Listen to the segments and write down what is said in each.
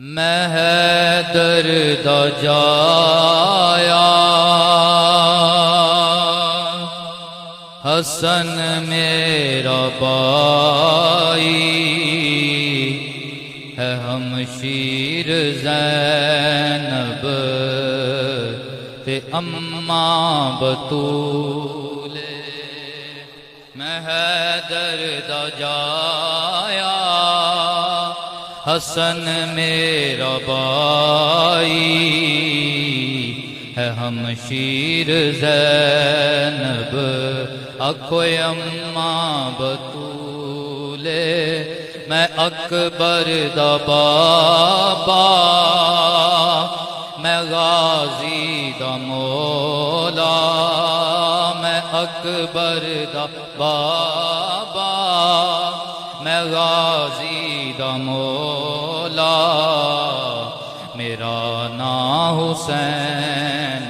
میں حیدر دا جایا حسن میرا بائی ہے ہمشیر زینب تے اماں بطول میں حیدر دا جایا حسن میرا بائی ہے ہمشیر زینب آکھو اماں بطول میں اکبر دا بابا میں غازی دا مولا میں اکبر دا بابا میں غازی دا مولا میرا نام حسین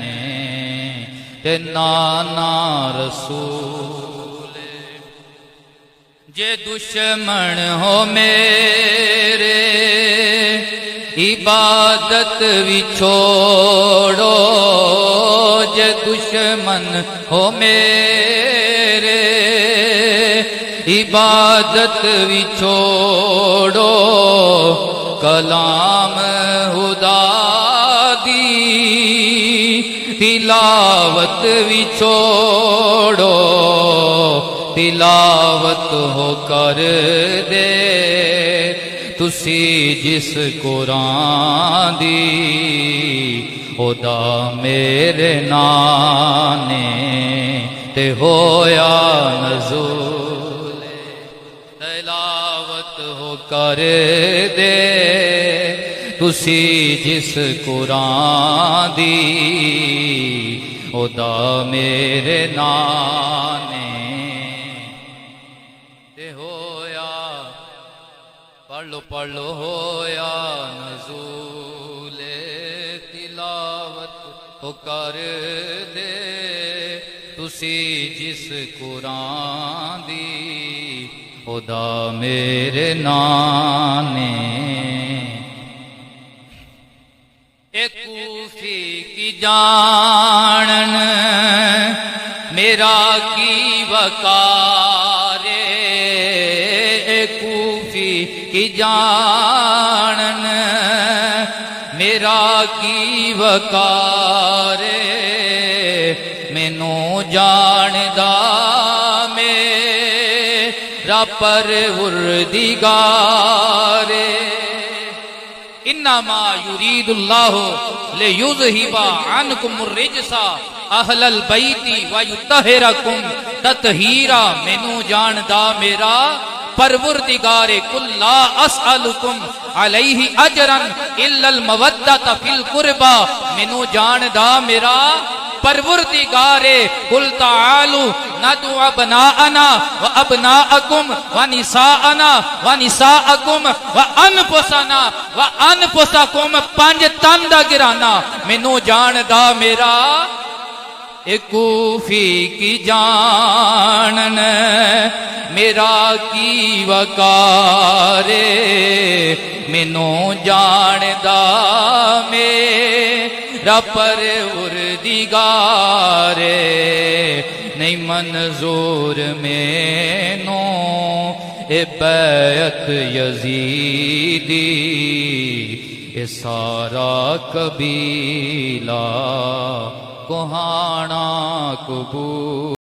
تے نانا رسول جے دشمن ہو میرے عبادت بھی چھوڑو جے دشمن ہو میرے عبادت بھی چھوڑو کلام خدا دی تلاوت بھی چھوڑو تلاوت ہو کر دے تسی جس قرآن دی خدا میرے نانے تے ہویا نزول تلاوت ہو کر دے تسی جس قرآن دی خدا میرے نانے تے ہویا پڑھ لو ہویا نزول تلاوت ہو کر دے تسی جس قرآن دی خدا میرے نانے ایک کوفی کی جانن میرا کی وقار ایک کوفی کی جانن میرا کی وقار مینوں جاندا میرا پروردگار انما یرید اللہ لیذہب عنکم الرجس اہل البیت ویطہرکم تطہیرا مینوں جاندا میرا پروردگار کل لا اسألکم علیہ اجرا الا المودۃ فی القربى مینوں جاندا میرا پروردگار قل تعالوا ندعو ابناءنا وابناءکم ونساءنا ونساءکم وانفسنا وانفسکم پنج تن دا گرانا مینوں جاندا میرا ایک کوفی کی جانن میرا کی وقار مینوں جاندا میرا پروردگار نہیں منظور مینوں اے بیعت یزیدی اے سارا قبیلہ کوہانا قبول